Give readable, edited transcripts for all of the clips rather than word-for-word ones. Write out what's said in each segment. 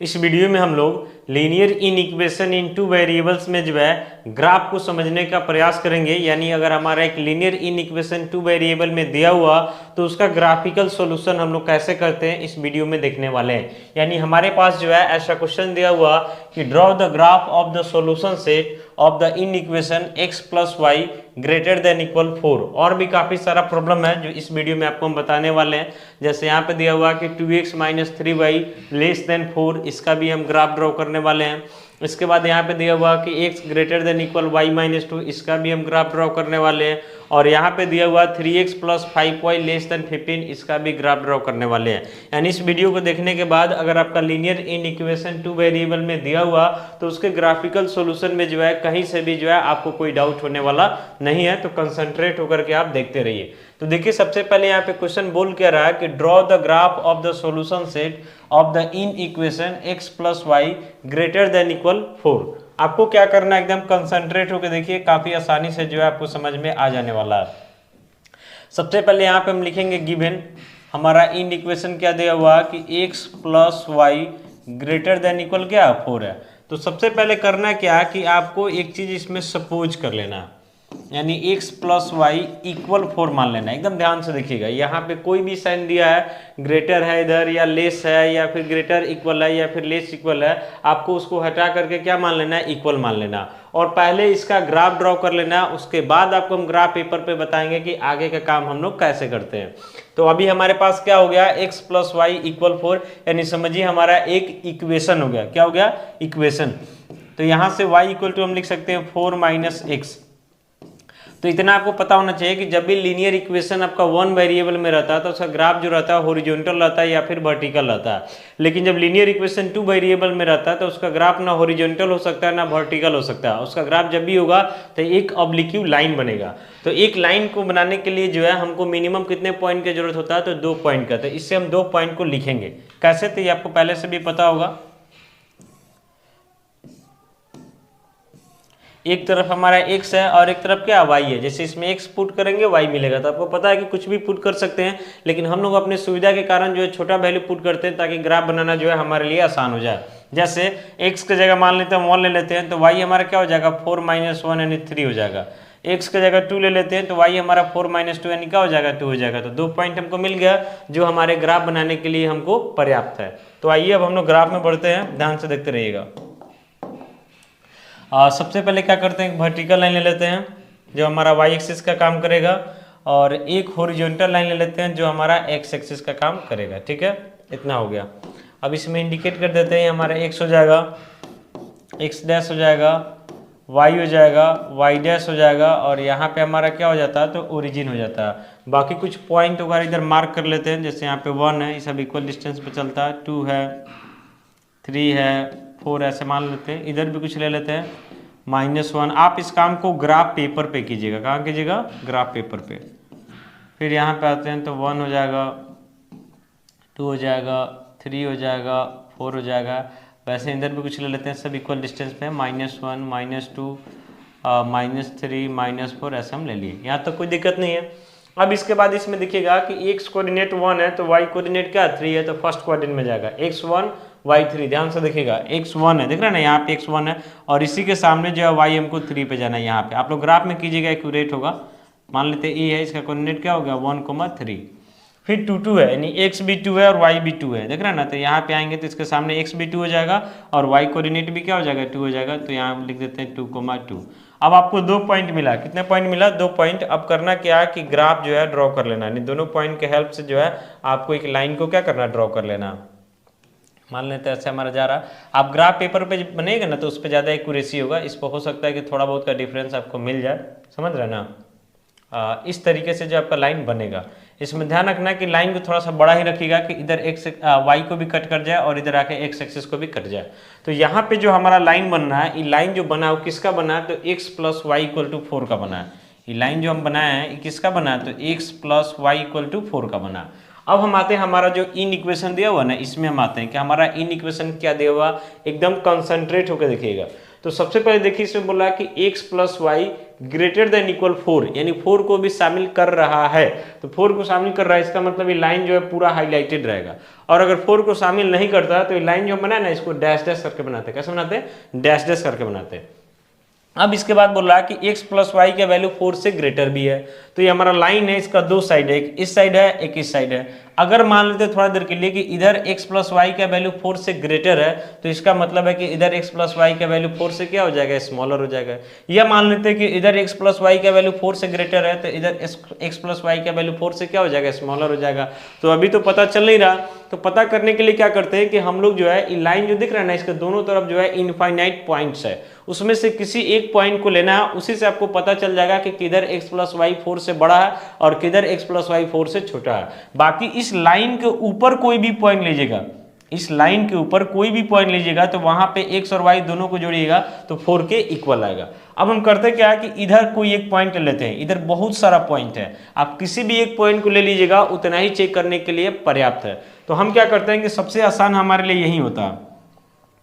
इस वीडियो में हम लोग linear in equation in two variables में जो है ग्राफ को समझने का प्रयास करेंगे। यानी अगर हमारा एक linear in equation two variable में दिया हुआ तो उसका ग्राफिकल सॉल्यूशन हम लोग कैसे करते हैं इस वीडियो में देखने वाले हैं। यानी हमारे पास जो है ऐसा क्वेश्चन दिया हुआ कि draw the graph of the solution set of the inequation x plus y greater than equal 4। और भी काफी सारा प्रॉब्लम है जो इस वीडियो में आपको हम बताने वाले हैं। जैसे यहाँ पे दिया हुआ कि 2x minus 3y less than 4, इसका भी हम ग्राफ ड्रॉ करने वाले हैं। इसके बाद यहाँ पे दिया हुआ कि x greater than equal y minus 2, इसका भी हम ग्राफ ड्रॉ करने वाले हैं। और यहाँ पे दिया हुआ 3x plus 5y less than 15, इसका भी ग्राफ ड्रॉ करने वाले हैं। यानी इस वीडियो को देखने के बाद अगर आपका linear in equation two variable में दिया हुआ तो उसके ग्राफिकल सॉल्यूशन में जो है कहीं से भी जो है आपको कोई डाउट होने वाला नहीं है। तो कंसंट्रेट होकर के आप देखते रहिए। तो देखिए सबसे पहले यहाँ पे क्वेश्चन बोल क्या रहा है कि draw the graph of the solution set of the inequation x plus y greater than equal 4। आपको क्या करना है, एकदम कंसंट्रेट होकर देखिए, काफी आसानी से जो है आपको समझ में आ जाने वाला है। सबसे पहले यहाँ पे हम लिखेंगे गिवन हमारा इन इक्वेशन क्या दिया हुआ कि x plus y greater than equal क्या 4 है। तो सबसे पहले करना क्या कि आपको एक चीज इसमें सपोज कर लेना है, यानी x प्लस वाई इक्वल 4 मान लेना है। एकदम ध्यान से देखिएगा, यहाँ पे कोई भी साइन दिया है, ग्रेटर है इधर या लेस है या फिर ग्रेटर इक्वल है या फिर लेस इक्वल है, आपको उसको हटा करके क्या मान लेना है, इक्वल मान लेना। और पहले इसका ग्राफ ड्रॉ कर लेना, उसके बाद आपको हम ग्राफ पेपर पे बताएंगे कि आगे का काम हम लोग कैसे करते हैं। तो अभी हमारे पास क्या हो गया, x प्लस वाई इक्वल 4, यानी समझिए हमारा एक इक्वेशन हो गया। क्या हो गया, इक्वेशन। तो यहाँ से y इक्वल टू हम लिख सकते हैं 4 माइनस एक्स। तो इतना आपको पता होना चाहिए कि जब भी लीनियर इक्वेशन आपका वन वेरिएबल में रहता है तो उसका ग्राफ जो रहता है हॉरिजॉन्टल रहता है या फिर वर्टिकल रहता है। लेकिन जब लीनियर इक्वेशन टू वेरिएबल में रहता है तो उसका ग्राफ ना हॉरिजॉन्टल हो सकता है ना वर्टिकल हो सकता है। उसका ग्राफ जब भी होगा तो एक ऑब्लिक्यू लाइन बनेगा। तो एक लाइन को बनाने के लिए जो है हमको मिनिमम कितने पॉइंट की जरूरत होता है, तो 2 पॉइंट का। तो इससे हम 2 पॉइंट को लिखेंगे कैसे, तो ये आपको पहले से भी पता होगा। एक तरफ हमारा x है और एक तरफ क्या y है। जैसे इसमें x पुट करेंगे y मिलेगा। तो आपको पता है कि कुछ भी पुट कर सकते हैं, लेकिन हम लोग अपने सुविधा के कारण जो है छोटा वैल्यू पुट करते हैं ताकि ग्राफ बनाना जो है हमारे लिए आसान हो जाए। जैसे x की जगह मान लेते हैं 1 ले लेते हैं तो y हमारा क्या हो जाएगा 4 माइनस 1 यानी 3 हो जाएगा। x की जगह 2 ले लेते हैं तो y हमारा 4 माइनस 2 यानी क्या हो जाएगा 2 हो जाएगा। तो 2 पॉइंट हमको मिल गया जो हमारे ग्राफ बनाने के लिए हमको पर्याप्त है। तो आइए अब हम लोग ग्राफ में बढ़ते हैं, ध्यान से देखते रहिएगा। सबसे पहले क्या करते हैं, वर्टिकल लाइन ले लेते हैं जो हमारा y एक्सिस का काम करेगा, और एक हॉरिजॉन्टल लाइन ले लेते हैं जो हमारा x एक्सिस का काम करेगा। ठीक है, इतना हो गया। अब इसमें इंडिकेट कर देते हैं, हमारा x हो जाएगा, x डैश हो जाएगा, y हो जाएगा, y डैश हो जाएगा, और यहाँ पे हमारा क्या हो जाता है, तो ओरिजिन हो जाता है। बाकी कुछ पॉइंट वगैरह इधर मार्क कर लेते हैं। जैसे यहाँ पे 1 है, ये सब इक्वल डिस्टेंस पे चलता है, 2 है, 3 है, 4 ऐसे मान लेते हैं। इधर भी कुछ ले लेते हैं, -1। आप इस काम को ग्राफ पेपर पे कीजिएगा। कहाँ कीजिएगा, ग्राफ पेपर पे। फिर यहाँ पे आते हैं तो 1 हो जाएगा, 2 हो जाएगा, 3 हो जाएगा, 4 हो जाएगा। वैसे इधर भी कुछ ले लेते हैं, सब इक्वल डिस्टेंस पे, -1, -2, -3, -4 ऐसे हम ले लिए। यहाँ तक कोई दिक्कत नहीं है। अब इसके बाद इसमें देखिएगा कि x कोऑर्डिनेट 1 है तो y कोऑर्डिनेट क्या 3 है, तो फर्स्ट कोऑर्डिनेट में जाएगा x1 y3। ध्यान से देखिएगा, x1 है, देख रहे हैं ना, यहाँ पे x1 है और इसी के सामने जो है y हमको 3 पे जाना है। यहाँ पे आप लोग ग्राफ में कीजिएगा, एक्यूरेट होगा। मान लेते हैं e है, इसका कोऑर्डिनेट क्या हो गया 1,3। फिर 2 2 है, यानी x भी 2 है और y भी 2 है, देख रहे हैं ना। तो यहाँ पे आएंगे तो इसके सामने x भी 2 हो जाएगा और y कोऑर्डिनेट भी क्या हो जाएगा 2 हो जाएगा। तो यहाँ लिख देते हैं 2,2। अब आपको 2 पॉइंट मिला, कितने पॉइंट मिला, 2 पॉइंट। अब करना क्या है कि ग्राफ जो है ड्रॉ कर लेना, यानी दोनों पॉइंट के हेल्प से जो है आपको एक लाइन को क्या करना, ड्रॉ कर लेना। मान लेते हैं ऐसे हमारा जा रहा। आप ग्राफ पेपर पे बनेगा ना तो उस पर ज़्यादा एक्यूरेसी होगा, इस पर हो सकता है कि थोड़ा बहुत का डिफरेंस आपको मिल जाए, समझ रहे ना। इस तरीके से जो आपका लाइन बनेगा, इसमें ध्यान रखना कि लाइन को थोड़ा सा बड़ा ही रखिएगा कि इधर y को भी कट कर जाए और इधर आके x एक्सिस को भी कट जाए। तो यहाँ पे जो हमारा लाइन बन रहा है, ये लाइन जो बना है वो किसका बना है, तो x plus y equal to 4 का बना है। ये लाइन जो हम बनाए हैं ये किसका बना है, तो x plus y equal to 4 का बना है। अब हम आते हैं हमारा जो इन इक्वेशन दिया हुआ ना, इसमें हम आते हैं कि हमारा इन इक्वेशन क्या दिया हुआ, एकदम कंसंट्रेट होकर देखिएगा। तो सबसे पहले देखिए इसमें बोला कि x plus y greater than equal 4, यानी 4 को भी शामिल कर रहा है। तो 4 को शामिल कर रहा है, इसका मतलब ये लाइन जो है पूरा हाईलाइटेड रहेगा। और अगर 4 को शामिल नहीं करता तो ये लाइन जो बनाए ना, इसको डैश डैश करके बनाते हैं। कैसे बनाते हैं? डैश डैश करके बनाते हैं। अब इसके बाद बोल रहा है कि x प्लस वाई का वैल्यू 4 से ग्रेटर भी है। तो ये हमारा लाइन है, इसका दो साइड है, एक इस साइड है, एक इस साइड है। अगर मान लेते थोड़ा देर के लिए कि इधर x प्लस वाई का वैल्यू 4 से ग्रेटर है, तो इसका मतलब है कि इधर x प्लस वाई का वैल्यू 4 से क्या हो जाएगा? स्मॉलर हो जाएगा। या मान लेते हैं कि इधर x प्लस वाई का वैल्यू 4 से ग्रेटर है, तो इधर x प्लस वाई का वैल्यू 4 से क्या हो जाएगा? स्मॉलर हो जाएगा। तो अभी तो पता चल नहीं रहा, तो पता करने के लिए क्या करते हैं कि हम लोग जो है लाइन जो दिख रहा है ना, इसके दोनों तरफ जो है इनफाइनाइट पॉइंट्स है, उसमें से किसी एक पॉइंट को लेना है, उसी से आपको पता चल जाएगा कि किधर x प्लस वाई 4 से बड़ा है और किधर x प्लस वाई 4 से छोटा है। बाकी इस लाइन के ऊपर कोई भी पॉइंट लीजिएगा, इस लाइन के ऊपर कोई भी पॉइंट लीजिएगा तो वहां पे x और y दोनों को जोड़िएगा तो 4 के इक्वल आएगा। अब हम करते क्या है कि इधर कोई एक पॉइंट लेते हैं, इधर बहुत सारा पॉइंट है, आप किसी भी एक पॉइंट को ले लीजिएगा, उतना ही चेक करने के लिए पर्याप्त है। तो हम क्या करते हैं कि सबसे आसान हमारे लिए यही होता है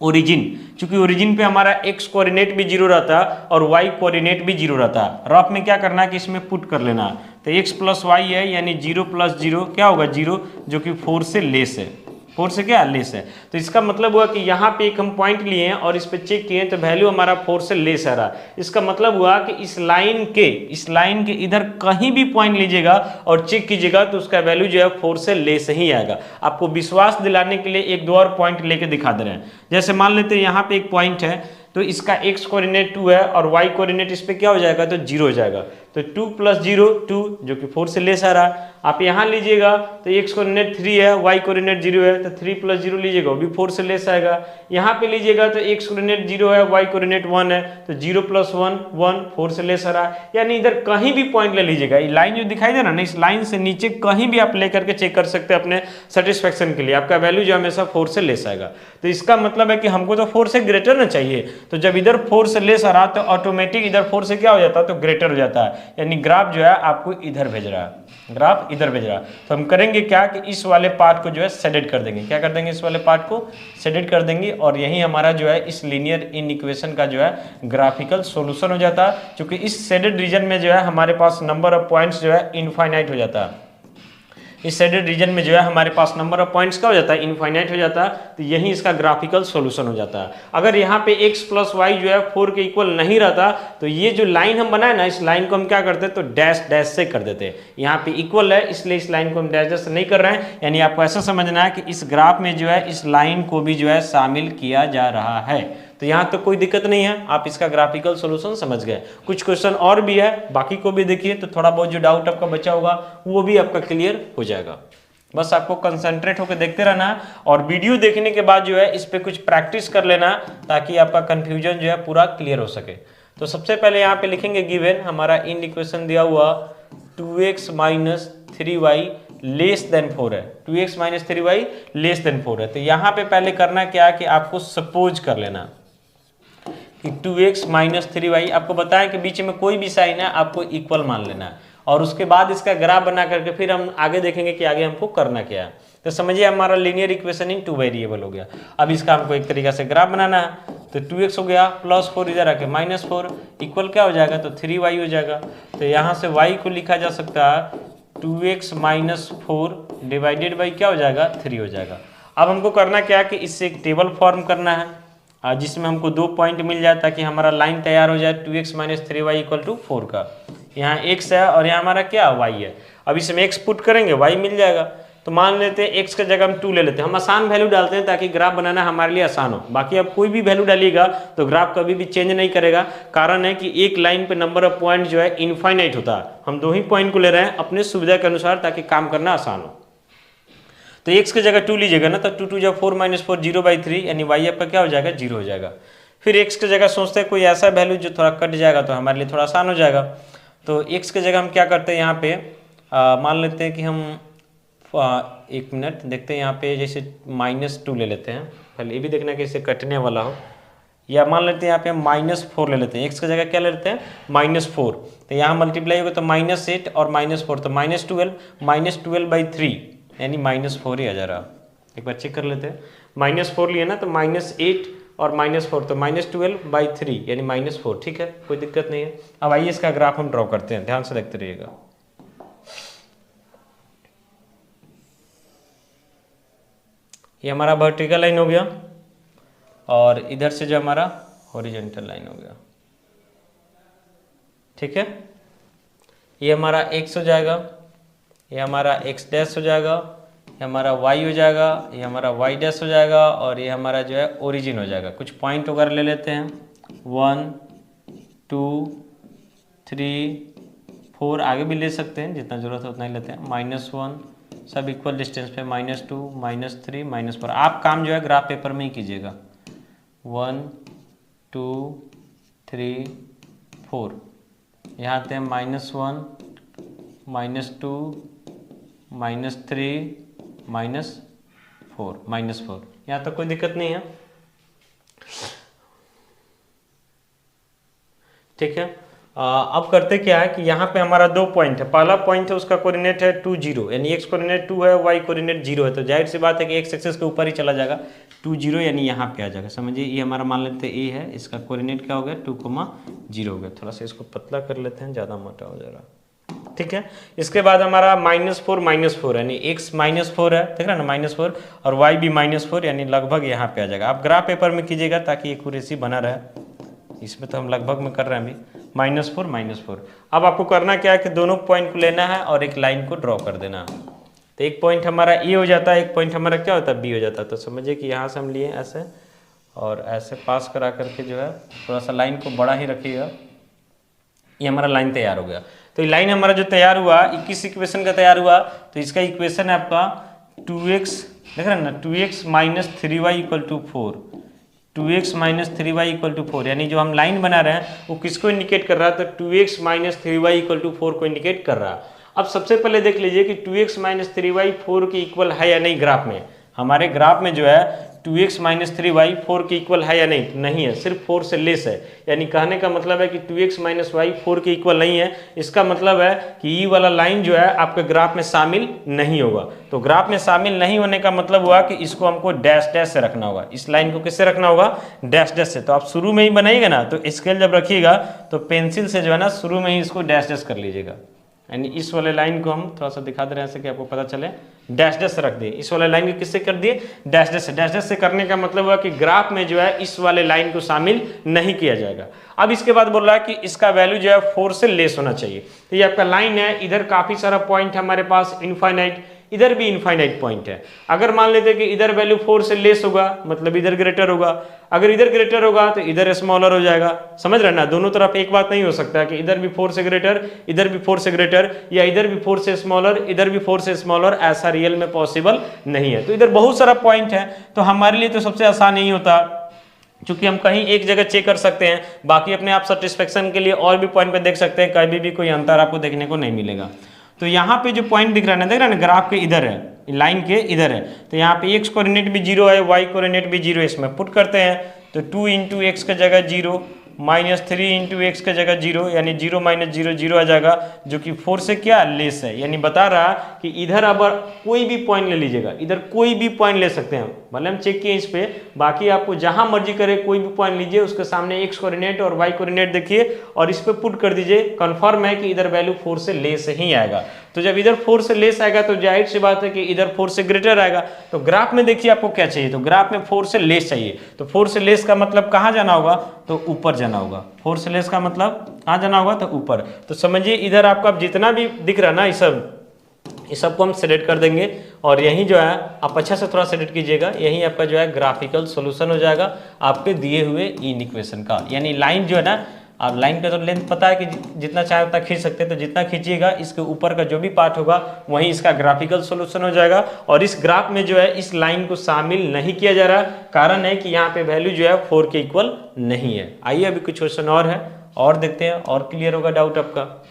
ओरिजिन, क्योंकि ओरिजिन पे हमारा x कोऑर्डिनेट भी 0 रहता है और y कोऑर्डिनेट भी 0 रहता है। रफ में क्या करना है कि इसमें पुट कर लेना है, तो x प्लस वाई है, यानी 0 प्लस 0 क्या होगा? 0, जो कि 4 से लेस है। 4 से क्या लेस है, तो इसका मतलब हुआ कि यहाँ पे एक हम पॉइंट लिए हैं और इस पे चेक किए तो वैल्यू हमारा 4 से लेस आ रहा। इसका मतलब हुआ कि इस लाइन के इधर कहीं भी पॉइंट लीजिएगा और चेक कीजिएगा तो उसका वैल्यू जो है 4 से लेस ही आएगा। आपको विश्वास दिलाने के लिए एक दो और पॉइंट लेके दिखा दे रहे हैं। जैसे मान लेते हैं यहाँ पे एक पॉइंट है, तो इसका x कोऑर्डिनेट 2 है और y कोऑर्डिनेट इस पे क्या हो जाएगा? तो 0 हो जाएगा। तो 2 प्लस 0 2, जो कि 4 से लेस आ रहा है। आप यहाँ लीजिएगा तो x कोऑर्डिनेट 3 है, y कोऑर्डिनेट 0 है, तो 3 प्लस 0 लीजिएगा, वो भी 4 से लेस आएगा। यहाँ पे लीजिएगा तो x कोऑर्डिनेट 0 है, y कोऑर्डिनेट 1 है, तो 0 प्लस 1 1, 4 से लेस आ रहा है। यानी इधर कहीं भी पॉइंट ले लीजिएगा, ये लाइन जो दिखाई दे रहा है ना, इस लाइन से नीचे कहीं भी आप लेकर के चेक कर सकते हैं अपने सेटिस्फेक्शन के लिए, आपका वैल्यू जो हमेशा 4 से लेस आएगा। तो इसका मतलब है कि हमको तो 4 से ग्रेटर ना चाहिए, तो जब इधर 4 से लेस आ रहा तो ऑटोमेटिक इधर 4 से क्या हो जाता है? तो ग्रेटर हो जाता है, यानी ग्राफ जो है आपको इधर भेज रहा है, ग्राफ इधर भेज रहा है। तो हम करेंगे क्या कि इस वाले पार्ट को जो है शेडेड कर देंगे। क्या कर देंगे? इस वाले पार्ट को शेडेड कर देंगे और यही हमारा जो है इस लीनियर इनइक्वेशन का जो है ग्राफिकल सॉल्यूशन हो जाता है, क्योंकि इस शेडेड रीजन में जो है हमारे पास नंबर ऑफ पॉइंट्स जो है इनफाइनाइट हो जाता है। इस शेडेड रीजन में जो है हमारे पास नंबर ऑफ पॉइंट्स का हो जाता है? इनफाइनाइट हो जाता है। तो यही इसका ग्राफिकल सॉल्यूशन हो जाता है। अगर यहाँ पे x प्लस वाई जो है 4 के इक्वल नहीं रहता तो ये जो लाइन हम बनाए ना, इस लाइन को हम क्या करते हैं? तो डैश डैश से कर देते हैं। यहाँ पे इक्वल है इसलिए इस लाइन को हम डैश डैश से नहीं कर रहे हैं, यानी आपको ऐसा समझना है कि इस ग्राफ में जो है इस लाइन को भी जो है शामिल किया जा रहा है। तो यहाँ तो कोई दिक्कत नहीं है, आप इसका ग्राफिकल सॉल्यूशन समझ गए। कुछ क्वेश्चन और भी है, बाकी को भी देखिए, तो थोड़ा बहुत जो डाउट आपका बचा होगा वो भी आपका क्लियर हो जाएगा। बस आपको कंसंट्रेट होकर देखते रहना है और वीडियो देखने के बाद जो है इस पे कुछ प्रैक्टिस कर लेना ताकि आपका कंफ्यूजन जो है पूरा क्लियर हो सके। तो सबसे पहले यहाँ पे लिखेंगे गिवन हमारा इन इक्वेशन दिया हुआ 2x minus 3y less than 4 है, 2x minus 3y less than 4 है। तो यहाँ पे पहले करना क्या है कि आपको सपोज कर लेना कि 2x माइनस 3y, आपको बताएं कि बीच में कोई भी साइन है आपको इक्वल मान लेना है और उसके बाद इसका ग्राफ बना करके फिर हम आगे देखेंगे कि आगे हमको करना क्या है। तो समझिए हमारा लीनियर इक्वेशन इन 2 वेरिएबल हो गया। अब इसका हमको एक तरीका से ग्राफ बनाना है, तो 2x हो गया प्लस 4 इधर आके माइनस 4 इक्वल क्या हो जाएगा? तो 3y हो जाएगा। तो यहाँ से y को लिखा जा सकता है 2x माइनस 4 डिवाइडेड बाई क्या हो जाएगा? 3 हो जाएगा। अब हमको करना क्या है कि इससे एक टेबल फॉर्म करना है जिसमें हमको 2 पॉइंट मिल जाए ताकि हमारा लाइन तैयार हो जाए 2x minus 3y equal to 4 का। यहाँ x है और यहाँ हमारा क्या y है। अब इसमें x पुट करेंगे y मिल जाएगा। तो मान लेते हैं x की जगह हम 2 ले लेते हैं। हम आसान वैल्यू डालते हैं ताकि ग्राफ बनाना हमारे लिए आसान हो। बाकी आप कोई भी वैल्यू डालिएगा तो ग्राफ कभी भी चेंज नहीं करेगा। कारण है कि एक लाइन पे नंबर ऑफ पॉइंट जो है इनफाइनाइट होता है। हम 2 ही पॉइंट को ले रहे हैं अपने सुविधा के अनुसार ताकि काम करना आसान हो। तो x की जगह 2 लीजिएगा ना, तो 2 2 जा 4 माइनस 4 0/3 यानी y आपका क्या हो जाएगा? 0 हो जाएगा। फिर x की जगह सोचते हैं कोई ऐसा वैल्यू जो थोड़ा कट जाएगा तो हमारे लिए थोड़ा आसान हो जाएगा। तो x की जगह हम क्या करते हैं यहाँ पे मान लेते हैं कि हम 1 मिनट देखते हैं यहाँ पे जैसे -2 ले लेते हैं। पहले ये भी देखना कि इसे कटने वाला हो, या मान लेते हैं यहाँ पे हम -4 ले लेते हैं। x की जगह क्या ले लेते हैं? -4। तो यहाँ मल्टीप्लाई होगा तो -8 और -4 तो -12/3 यानी -4 ही आ जा रहा। एक बार चेक कर लेते हैं। -4 लिए ना तो -8 और -4, तो -12/3 यानी -4, ठीक है, कोई दिक्कत नहीं है। अब आइए इसका ग्राफ हम ड्रॉ करते हैं, ध्यान से देखते रहिएगा। ये हमारा वर्टिकल लाइन हो गया और इधर से जो हमारा हॉरिजॉन्टल लाइन हो गया, ठीक है। ये हमारा x हो जाएगा, ये हमारा x डैश हो जाएगा, ये हमारा y हो जाएगा, ये हमारा y डैश हो जाएगा और ये हमारा जो है ओरिजिन हो जाएगा। कुछ पॉइंट वगैरह ले लेते हैं, 1 2 3 4, आगे भी ले सकते हैं, जितना ज़रूरत है उतना ही लेते हैं। -1, सब इक्वल डिस्टेंस पे, -2 -3 -4। आप काम जो है ग्राफ पेपर में ही कीजिएगा। 1 2 3 4, यहाँ आते हैं -1 -2 -3 -4, यहाँ तक कोई दिक्कत नहीं है, ठीक है। अब करते क्या है कि यहाँ पे हमारा 2 पॉइंट है। पहला पॉइंट है उसका कोऑर्डिनेट है 2 0, यानी x कोऑर्डिनेट 2 है, y कोऑर्डिनेट 0 है, तो जाहिर सी बात है कि x एक्सिस के ऊपर ही चला जाएगा, 2 0 यानी यहाँ पे आ जाएगा। समझिए ये हमारा मान लेते हैं a है, इसका कोऑर्डिनेट क्या हो गया 2, 0 हो गया। थोड़ा सा इसको पतला कर लेते हैं, ज़्यादा मोटा हो जाएगा, ठीक है। इसके बाद हमारा -4 यानी x -4 है, देख रहे हैं ना, -4 और y भी -4 यानी लगभग यहाँ पे आ जाएगा। आप ग्राफ पेपर में कीजिएगा ताकि एक्यूरेसी बना रहे, इसमें तो हम लगभग में कर रहे हैं अभी, -4 अब आपको करना क्या है कि दोनों पॉइंट को लेना है और एक लाइन को ड्रॉ कर देना है। तो एक पॉइंट हमारा ए हो जाता है, एक पॉइंट हमारा क्या होता है बी हो जाता है। तो समझिए कि यहाँ से हम लिए ऐसे और ऐसे पास करा करके जो है थोड़ा सा लाइन को बड़ा ही रखिएगा, ये हमारा लाइन तैयार हो गया। तो ये लाइन हमारा जो तैयार हुआ 21 इक्वेशन का तैयार हुआ, तो इसका इक्वेशन है आपका 2x, देख रहे हैं ना, 2x - 3y = 4, 2x - 3y = 4, यानी जो हम लाइन बना रहे हैं वो किसको इंडिकेट कर रहा है, तो 2x - 3y = 4 को इंडिकेट कर रहा है। अब सबसे पहले देख लीजिए कि 2x - 3y 4 के इक्वल है या नहीं। ग्राफ में, हमारे ग्राफ में जो है 2x - 3y 4 के इक्वल है या नहीं, नहीं है, सिर्फ 4 से लेस है। यानी कहने का मतलब है कि 2x - y 4 के इक्वल नहीं है। इसका मतलब है कि ये वाला लाइन जो है आपके ग्राफ में शामिल नहीं होगा। तो ग्राफ में शामिल नहीं होने का मतलब हुआ कि इसको हमको डैश डैश से रखना होगा। इस लाइन को किससे रखना होगा, डैश डैश से। तो आप शुरू में ही बनाइएगा ना, तो स्केल जब रखिएगा तो पेंसिल से जो है ना शुरू में ही इसको डैश डैश कर लीजिएगा। यानी इस वाले लाइन को हम थोड़ा सा दिखा दे रहे हैं ऐसे कि आपको पता चले, डैश डैश से रख दिए। इस वाले लाइन को किससे कर दिए, डैश डैश से। डैश डैश से करने का मतलब हुआ कि ग्राफ में जो है इस वाले लाइन को शामिल नहीं किया जाएगा। अब इसके बाद बोल रहा है कि इसका वैल्यू जो है 4 से लेस होना चाहिए। तो ये आपका लाइन है, इधर काफी सारा पॉइंट हमारे पास इनफाइनाइट, इधर भी इनफाइनाइट पॉइंट है। अगर मान लेते हैं कि इधर वैल्यू 4 से लेस होगा मतलब इधर ग्रेटर होगा, अगर इधर ग्रेटर होगा तो इधर स्मॉलर हो जाएगा। समझ रहे ना, दोनों तरफ एक बात नहीं हो सकता कि इधर भी 4 से ग्रेटर, इधर भी 4 से ग्रेटर, या इधर भी 4 से स्मॉलर, इधर भी 4 से स्मॉलर, ऐसा रियल में पॉसिबल नहीं है। तो इधर बहुत सारा पॉइंट है, तो हमारे लिए तो सबसे आसान यही होता, क्योंकि हम कहीं एक जगह चेक कर सकते हैं, बाकी अपने आप सेटिस्फेक्शन के लिए और भी पॉइंट पे देख सकते हैं, कभी भी कोई अंतर आपको देखने को नहीं मिलेगा। तो यहाँ पे जो पॉइंट दिख रहा है ना, देख रहा है ना, ग्राफ के इधर है, लाइन के इधर है, तो यहाँ पे x कोऑर्डिनेट भी 0 है, y कोऑर्डिनेट भी 0 है। इसमें पुट करते हैं तो 2 × x की जगह 0, -3 × x की जगह 0, यानी 0 - 0 0 आ जाएगा, जो कि 4 से क्या लेस है। यानी बता रहा कि इधर अब कोई भी पॉइंट ले लीजिएगा, इधर कोई भी पॉइंट ले सकते हैं, मतलब हम चेक किए इस पे, बाकी आपको जहां मर्जी करे कोई भी पॉइंट लीजिए, उसके सामने x कोऑर्डिनेट और y कोऑर्डिनेट देखिए और इस पे पुट कर दीजिए। कंफर्म है कि इधर वैल्यू 4 से लेस ही आएगा। तो जब इधर 4 से लेस आएगा तो जाहिर सी बात है कि इधर 4 से ग्रेटर आएगा। तो ग्राफ में देखिए आपको क्या चाहिए, तो ग्राफ में 4 से लेस चाहिए। तो 4 से लेस का मतलब कहाँ जाना होगा, तो ऊपर जाना होगा। 4 से लेस का मतलब कहाँ जाना होगा, तो ऊपर। तो समझिए इधर आपका जितना भी दिख रहा है ना, इस सबको हम सेलेक्ट कर देंगे और यही जो है आप अच्छा से थोड़ा सेलेक्ट कीजिएगा, यही आपका जो है ग्राफिकल सॉल्यूशन हो जाएगा आपके दिए हुए इन इक्वेशन का। यानी लाइन जो है ना, आप लाइन का तो लेंथ पता है कि जितना चाहे उतना खींच सकते हैं, तो जितना खींचिएगा इसके ऊपर का जो भी पार्ट होगा वहीं इसका ग्राफिकल सॉल्यूशन हो जाएगा। और इस ग्राफ में जो है इस लाइन को शामिल नहीं किया जा रहा, कारण है कि यहाँ पे वैल्यू जो है 4 के इक्वल नहीं है। आइए अभी कुछ क्वेश्चन और है और देखते हैं और क्लियर होगा डाउट आपका।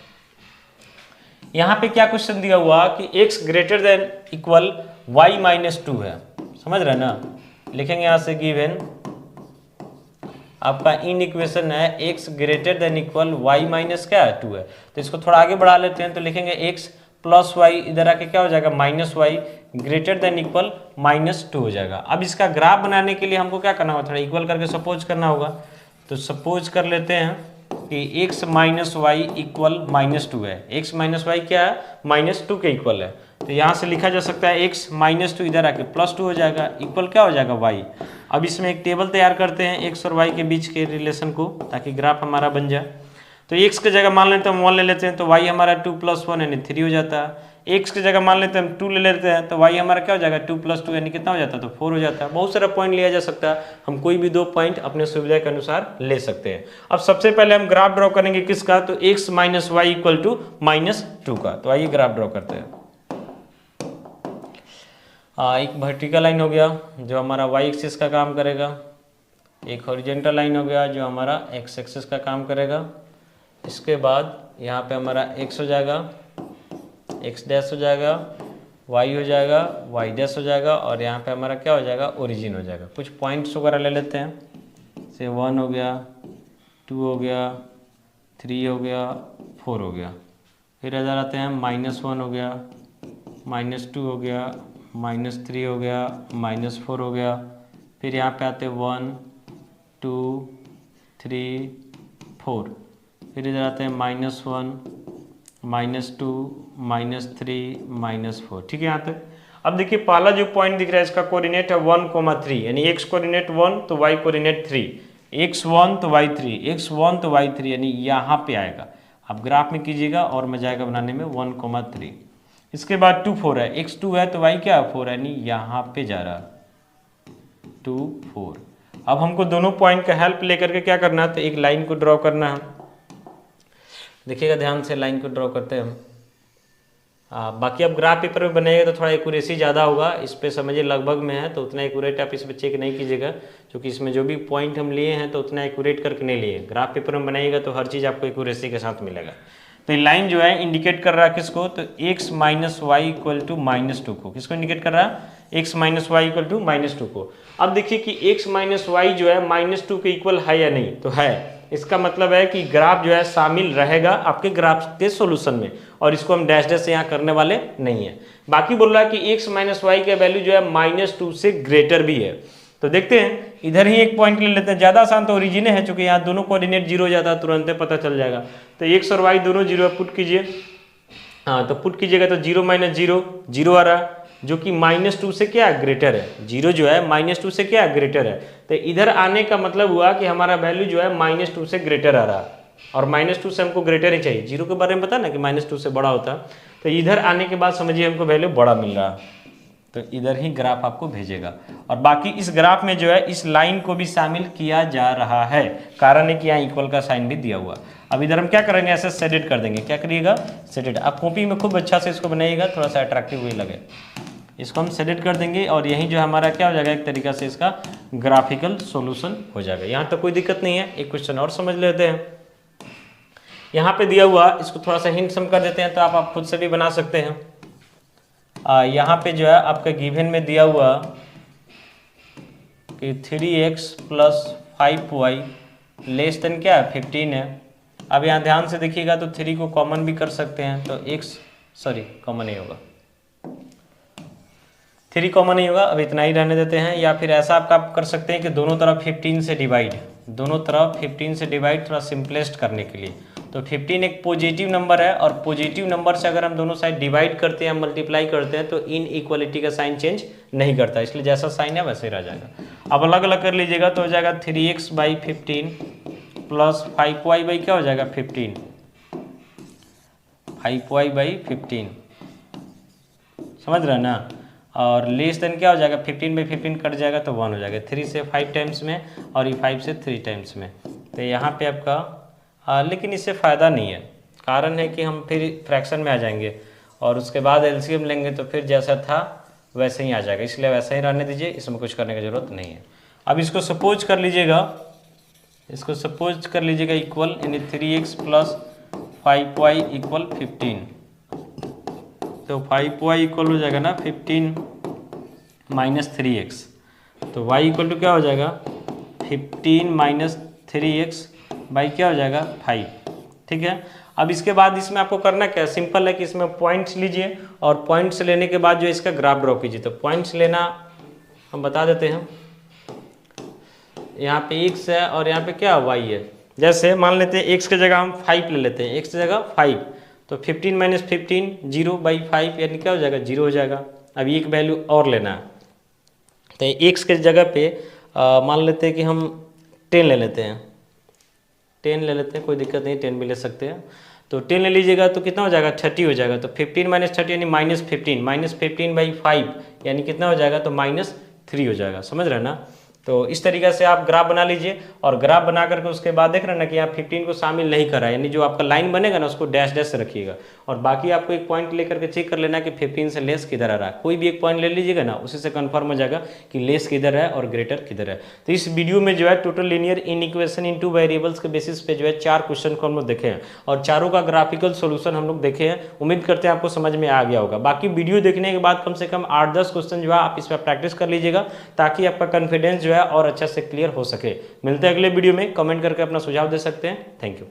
यहाँ पे क्या क्वेश्चन दिया हुआ कि x > y - 2 है, समझ रहे ना। लिखेंगे यहाँ से गिवन आपका इन इक्वेशन है x > y - क्या है 2 है। तो इसको थोड़ा आगे बढ़ा लेते हैं, तो लिखेंगे x प्लस वाई इधर आके क्या हो जाएगा minus y greater than equal -2 हो जाएगा। अब इसका ग्राफ बनाने के लिए हमको क्या करना होगा, थोड़ा इक्वल करके सपोज करना होगा। तो सपोज कर लेते हैं कि x माइनस वाई इक्वल -2 है। x माइनस वाई क्या है, -2 के इक्वल है। तो यहाँ से लिखा जा सकता है x -2 इधर आके +2 हो जाएगा, इक्वल क्या हो जाएगा y। अब इसमें एक टेबल तैयार करते हैं x और y के बीच के रिलेशन को, ताकि ग्राफ हमारा बन जाए। तो x की जगह मान लेते हैं हम 1 ले लेते हैं, तो y हमारा 2 + 1 यानी 3 हो जाता है। x की जगह मान लेते हैं हम 2 ले लेते हैं, तो y हमारा क्या हो जाएगा 2 + 2 यानी कितना हो जाता है, तो 4 हो जाता है। बहुत सारा पॉइंट लिया जा सकता है, हम कोई भी 2 पॉइंट अपने सुविधा के अनुसार ले सकते हैं। अब सबसे पहले हम ग्राफ ड्रॉ करेंगे किसका, तो x minus y equal to -2 का। तो आइए ग्राफ ड्रॉ करते हैं। एक वर्टिकल लाइन हो गया जो हमारा y एक्सिस का काम करेगा, एक हॉरिजॉन्टल लाइन हो गया जो हमारा x एक्सिस का काम करेगा। इसके बाद यहाँ पे हमारा x हो जाएगा, x डैश हो जाएगा, y हो जाएगा, y डैश हो जाएगा, और यहाँ पे हमारा क्या हो जाएगा ओरिजिन हो जाएगा। कुछ पॉइंट्स वगैरह ले लेते हैं, से 1 हो गया, 2 हो गया, 3 हो गया, 4 हो गया। फिर इधर आते हैं -1 हो गया, -2 हो गया, -3 हो गया, -4 हो गया। फिर यहाँ पे आते 1 2 3 4। फिर इधर आते हैं -1 -2 -3 -4। ठीक है यहाँ तक। अब देखिए पहला जो पॉइंट दिख रहा है इसका कोऑर्डिनेट है 1,3 यानी x कोऑर्डिनेट 1 तो y कोऑर्डिनेट 3, x1 तो y3, x1 तो y3 यानी यहाँ पे आएगा। आप ग्राफ में कीजिएगा और मजा आएगा बनाने में 1,3। इसके बाद 2 4 है, x2 है तो y क्या है 4 यानी यहाँ पे जा रहा 2 4। अब हमको दोनों पॉइंट का हेल्प लेकर के क्या करना है, तो एक लाइन को ड्रॉ करना है। देखिएगा ध्यान से, लाइन को ड्रॉ करते हैं हम। बाकी अब ग्राफ पेपर में बनाइएगा तो थोड़ा एक्यूरेसी ज़्यादा होगा, इस पे समझिए लगभग में है तो उतना एक्यूरेट आप इस पर चेक नहीं कीजिएगा, क्योंकि इसमें जो भी पॉइंट हम लिए हैं तो उतना एक्यूरेट करके नहीं लिए। ग्राफ पेपर में बनाइएगा तो हर चीज़ आपको एक्यूरेसी के साथ मिलेगा। तो ये लाइन जो है इंडिकेट कर रहा है किसको, तो x minus y equal to -2 को। किसको इंडिकेट कर रहा है, x minus y equal to -2 को। अब देखिए कि x माइनस वाई जो है -2 के इक्वल है या नहीं, तो है। इसका मतलब है कि ग्राफ जो है शामिल रहेगा आपके ग्राफ के सॉल्यूशन में, और इसको हम डैश डैश से यहाँ करने वाले नहीं है। बाकी बोल रहा है कि x माइनस वाई का वैल्यू जो है -2 से ग्रेटर भी है। तो देखते हैं, इधर ही एक पॉइंट ले लेते हैं। ज़्यादा आसान तो ओरिजिन है, चूंकि यहाँ दोनों कोऑर्डिनेट 0 हो जाता है, तुरंत पता चल जाएगा। तो x और y दोनों 0 पुट कीजिए। हाँ, तो पुट कीजिएगा तो 0 - 0 0 आ रहा, जो कि -2 से क्या ग्रेटर है। 0 जो है -2 से क्या ग्रेटर है, तो इधर आने का मतलब हुआ कि हमारा वैल्यू जो है -2 से ग्रेटर आ रहा, और -2 से हमको ग्रेटर ही चाहिए। 0 के बारे में पता ना कि -2 से बड़ा होता, तो इधर आने के बाद समझिए हमको वैल्यू बड़ा मिल रहा, तो इधर ही ग्राफ आपको भेजेगा। और बाकी इस ग्राफ में जो है इस लाइन को भी शामिल किया जा रहा है, कारण है कि यहाँ इक्वल का साइन भी दिया हुआ। अब इधर हम क्या करेंगे, ऐसे शेडेड कर देंगे। क्या करिएगा, शेडेड। आप कॉपी में खूब अच्छा से इसको बनाइएगा, थोड़ा सा अट्रैक्टिव भी लगे। इसको हम शेडेड कर देंगे, और यही जो हमारा क्या हो जाएगा, एक तरीका से इसका ग्राफिकल सॉल्यूशन हो जाएगा। यहाँ तक कोई दिक्कत नहीं है। एक क्वेश्चन और समझ लेते हैं। यहाँ पे दिया हुआ, इसको थोड़ा सा हिंट सम कर देते हैं, तो आप खुद से भी बना सकते हैं। यहाँ पे जो है आपका गिवन में दिया हुआ कि 3x + 5y लेस देन क्या है 15 है। अब यहाँ ध्यान से देखिएगा तो 3 को कॉमन भी कर सकते हैं, तो कॉमन नहीं होगा, 3 कॉमन नहीं होगा। अब इतना ही रहने देते हैं। या फिर ऐसा आप कर सकते हैं कि दोनों तरफ 15 से डिवाइड, थोड़ा सिंपलेस्ट करने के लिए। तो 15 एक पॉजिटिव नंबर है, और पॉजिटिव नंबर से अगर हम दोनों साइड डिवाइड करते हैं, मल्टीप्लाई करते हैं, तो इन इक्वलिटी का साइन चेंज नहीं करता, इसलिए जैसा साइन है वैसे ही रह जाएगा। अब अलग अलग कर लीजिएगा तो हो जाएगा 3x/15 + 5y क्या हो जाएगा 15, 5y/15, समझ रहे हैं ना। और लेस देन क्या हो जाएगा 15/15 कट जाएगा तो 1 हो जाएगा। 3 से 5 टाइम्स में, और ये 5 से 3 टाइम्स में। तो यहाँ पे आपका लेकिन इससे फ़ायदा नहीं है, कारण है कि हम फिर फ्रैक्शन में आ जाएंगे, और उसके बाद एलसीएम लेंगे तो फिर जैसा था वैसे ही आ जाएगा, इसलिए वैसा ही रहने दीजिए, इसमें कुछ करने की ज़रूरत नहीं है। अब इसको सपोज कर लीजिएगा, इक्वल, यानी 3x + 5y = 15। तो 5y इक्वल हो जाएगा ना 15 - 3x, तो y इक्वल टू क्या हो जाएगा 15 - 3x बाई क्या हो जाएगा 5। ठीक है। अब इसके बाद इसमें आपको करना क्या है, सिंपल है कि इसमें पॉइंट्स लीजिए और पॉइंट्स लेने के बाद जो इसका ग्राफ ड्रॉ कीजिए। तो पॉइंट्स लेना हम बता देते हैं, यहाँ पे x है और यहाँ पे क्या y है। जैसे मान लेते हैं x की जगह हम 5 ले लेते हैं, x की जगह 5, तो 15 माइनस 15 0/5 यानी क्या हो जाएगा, 0 हो जाएगा। अब एक वैल्यू और लेना है, तो x के जगह पे मान लेते हैं कि हम 10 ले लेते हैं, 10 ले लेते हैं, कोई दिक्कत नहीं, 10 भी ले सकते हैं। तो 10 ले लीजिएगा तो कितना हो जाएगा, 30 हो जाएगा। तो 15 माइनस 30 यानी -15/5 यानी कितना हो जाएगा, तो -3 हो जाएगा। समझ रहे हैं ना। तो इस तरीके से आप ग्राफ बना लीजिए और ग्राफ बना करके उसके बाद देख रहे हैं ना कि यहाँ 15 को शामिल नहीं करा, यानी जो आपका लाइन बनेगा ना उसको डैश डैश से रखिएगा। और बाकी आपको एक पॉइंट लेकर के चेक कर लेना कि 15 से लेस किधर आ रहा है। कोई भी एक पॉइंट ले लीजिएगा ना, उसी से कंफर्म हो जाएगा कि लेस किधर है और ग्रेटर किधर है। तो इस वीडियो में जो है टोटल लीनियर इनइक्वेशन इन 2 वेरिएबल्स के बेसिस पे जो है 4 क्वेश्चन को हम लोग देखे हैं और चारों का ग्राफिकल सोल्यूशन हम लोग देखे हैं। उम्मीद करते हैं आपको समझ में आ गया होगा। बाकी वीडियो देखने के बाद कम से कम 8-10 क्वेश्चन जो है आप इस पर प्रैक्टिस कर लीजिएगा, ताकि आपका कॉन्फिडेंस जो है और अच्छा से क्लियर हो सके। मिलते हैं अगले वीडियो में, कमेंट करके अपना सुझाव दे सकते हैं। Thank you.